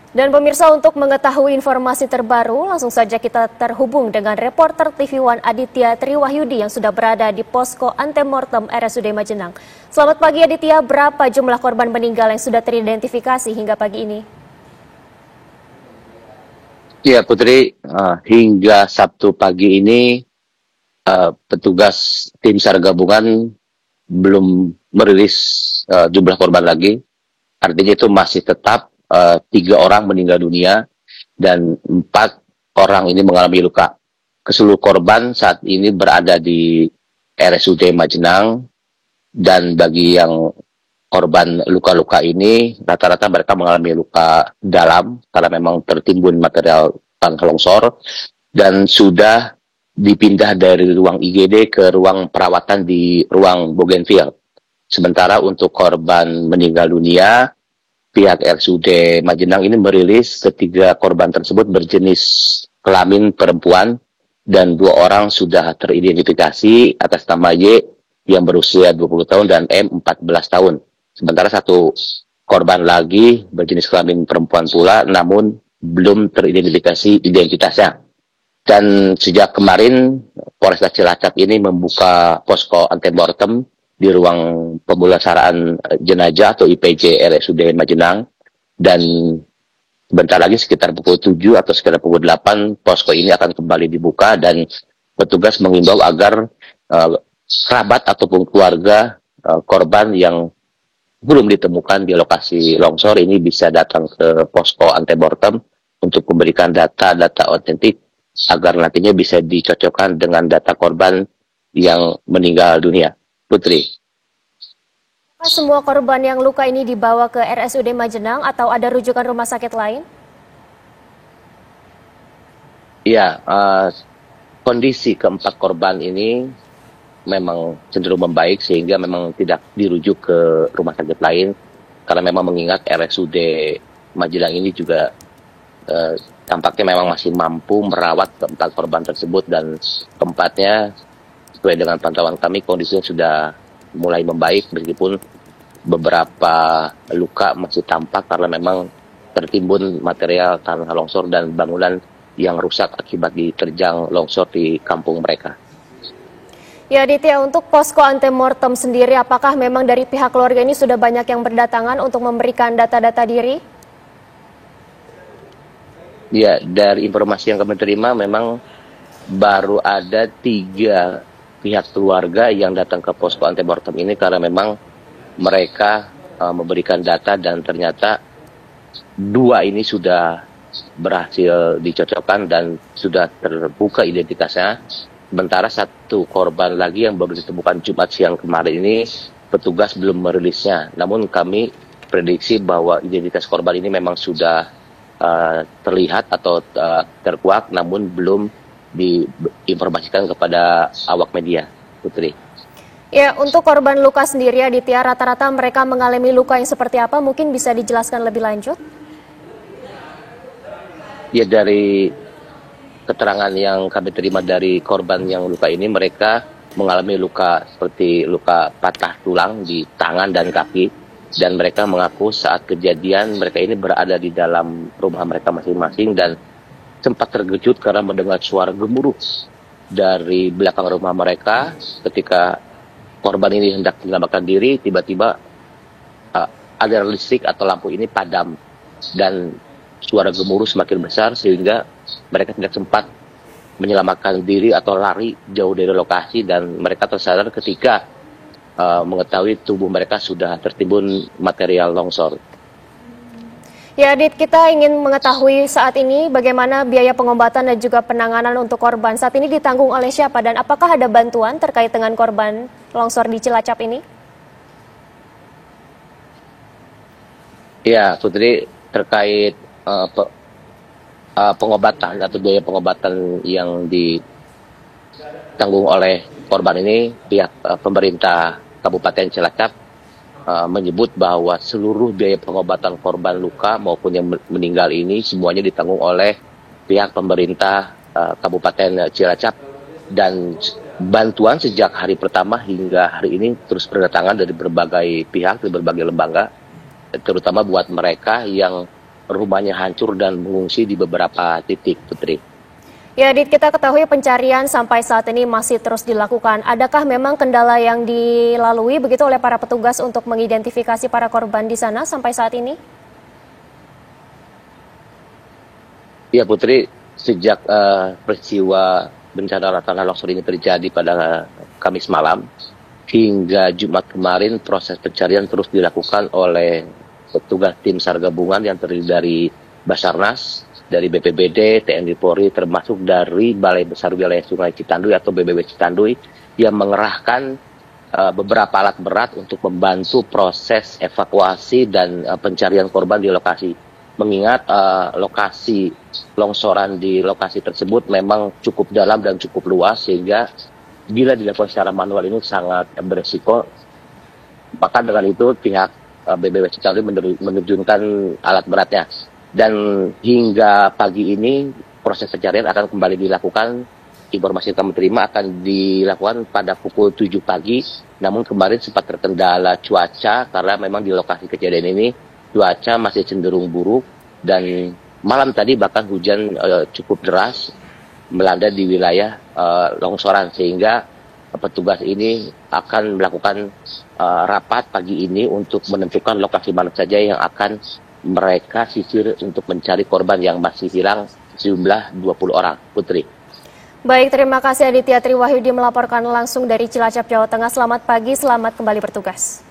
Dan pemirsa, untuk mengetahui informasi terbaru, langsung saja kita terhubung dengan reporter TV One Aditya Triwahyudi yang sudah berada di posko antemortem RSUD Majenang. Selamat pagi Aditya, berapa jumlah korban meninggal yang sudah teridentifikasi hingga pagi ini? Ya Putri, hingga Sabtu pagi ini petugas tim SAR gabungan belum merilis jumlah korban lagi. Artinya itu masih tetap 3 orang meninggal dunia dan 4 orang ini mengalami luka. Keseluruh korban saat ini berada di RSUD Majenang, dan bagi yang korban luka-luka ini rata-rata mereka mengalami luka dalam karena memang tertimbun material tanah longsor dan sudah dipindah dari ruang IGD ke ruang perawatan di ruang Bougainville. Sementara untuk korban meninggal dunia, pihak RSUD Majenang ini merilis ketiga korban tersebut berjenis kelamin perempuan dan 2 orang sudah teridentifikasi atas nama Y yang berusia 20 tahun dan M 14 tahun. Sementara 1 korban lagi berjenis kelamin perempuan pula namun belum teridentifikasi identitasnya. Dan sejak kemarin Polresta Cilacap ini membuka posko antemortem di ruang pemulasaraan jenazah atau IPJ RSUD Majenang, dan sebentar lagi sekitar pukul 7 atau sekitar pukul 8 posko ini akan kembali dibuka dan petugas mengimbau agar kerabat ataupun keluarga korban yang belum ditemukan di lokasi longsor ini bisa datang ke posko antemortem untuk memberikan data-data otentik agar nantinya bisa dicocokkan dengan data korban yang meninggal dunia. Putri. Semua korban yang luka ini dibawa ke RSUD Majenang atau ada rujukan rumah sakit lain? Ya, kondisi keempat korban ini memang cenderung membaik sehingga memang tidak dirujuk ke rumah sakit lain karena memang mengingat RSUD Majenang ini juga tampaknya memang masih mampu merawat keempat korban tersebut, dan keempatnya sesuai dengan pantauan kami kondisinya sudah mulai membaik meskipun beberapa luka masih tampak karena memang tertimbun material tanah longsor dan bangunan yang rusak akibat diterjang longsor di kampung mereka. Ya Aditya, untuk posko antemortem sendiri apakah memang dari pihak keluarga ini sudah banyak yang berdatangan untuk memberikan data-data diri? Ya, dari informasi yang kami terima memang baru ada 3 pihak keluarga yang datang ke posko antemortem ini karena memang mereka memberikan data dan ternyata 2 ini sudah berhasil dicocokkan dan sudah terbuka identitasnya. Sementara 1 korban lagi yang baru ditemukan Jumat siang kemarin ini petugas belum merilisnya. Namun kami prediksi bahwa identitas korban ini memang sudah terlihat atau terkuak namun belum diinformasikan kepada awak media, Putri. Ya, untuk korban luka sendiri Aditya, rata-rata mereka mengalami luka yang seperti apa? Mungkin bisa dijelaskan lebih lanjut? Ya, dari keterangan yang kami terima dari korban yang luka ini, mereka mengalami luka seperti luka patah tulang di tangan dan kaki, dan mereka mengaku saat kejadian mereka ini berada di dalam rumah mereka masing-masing dan sempat terkejut karena mendengar suara gemuruh dari belakang rumah mereka. Ketika korban ini hendak menyelamatkan diri, tiba-tiba aliran listrik atau lampu ini padam dan suara gemuruh semakin besar sehingga mereka tidak sempat menyelamatkan diri atau lari jauh dari lokasi, dan mereka tersadar ketika mengetahui tubuh mereka sudah tertimbun material longsor. Ya Adit, kita ingin mengetahui saat ini bagaimana biaya pengobatan dan juga penanganan untuk korban. Saat ini ditanggung oleh siapa dan apakah ada bantuan terkait dengan korban longsor di Cilacap ini? Ya Putri, terkait pengobatan atau biaya pengobatan yang ditanggung oleh korban ini, pihak pemerintah Kabupaten Cilacap menyebut bahwa seluruh biaya pengobatan korban luka maupun yang meninggal ini semuanya ditanggung oleh pihak pemerintah Kabupaten Cilacap, dan bantuan sejak hari pertama hingga hari ini terus berdatangan dari berbagai pihak, dari berbagai lembaga, terutama buat mereka yang rumahnya hancur dan mengungsi di beberapa titik, Putri. Ya, Dit, kita ketahui pencarian sampai saat ini masih terus dilakukan. Adakah memang kendala yang dilalui begitu oleh para petugas untuk mengidentifikasi para korban di sana sampai saat ini? Ya, Putri, sejak peristiwa bencana tanah longsor ini terjadi pada Kamis malam hingga Jumat kemarin, proses pencarian terus dilakukan oleh petugas tim SAR gabungan yang terdiri dari Basarnas, dari BPBD, TNI Polri, termasuk dari Balai Besar Wilayah Sungai Citanduy atau BBW Citanduy yang mengerahkan beberapa alat berat untuk membantu proses evakuasi dan pencarian korban di lokasi. Mengingat lokasi longsoran di lokasi tersebut memang cukup dalam dan cukup luas, sehingga bila dilakukan secara manual ini sangat beresiko. Maka dengan itu pihak BBW Citanduy menerjunkan alat beratnya. Dan hingga pagi ini proses pencarian akan kembali dilakukan. Informasi yang kami terima akan dilakukan pada pukul 7 pagi. Namun kemarin sempat terkendala cuaca karena memang di lokasi kejadian ini cuaca masih cenderung buruk. Dan malam tadi bahkan hujan cukup deras melanda di wilayah longsoran, sehingga petugas ini akan melakukan rapat pagi ini untuk menentukan lokasi mana saja yang akan mereka sisir untuk mencari korban yang masih hilang sejumlah 20 orang, Putri. Baik, terima kasih Aditya Triwahyudi melaporkan langsung dari Cilacap, Jawa Tengah. Selamat pagi, selamat kembali bertugas.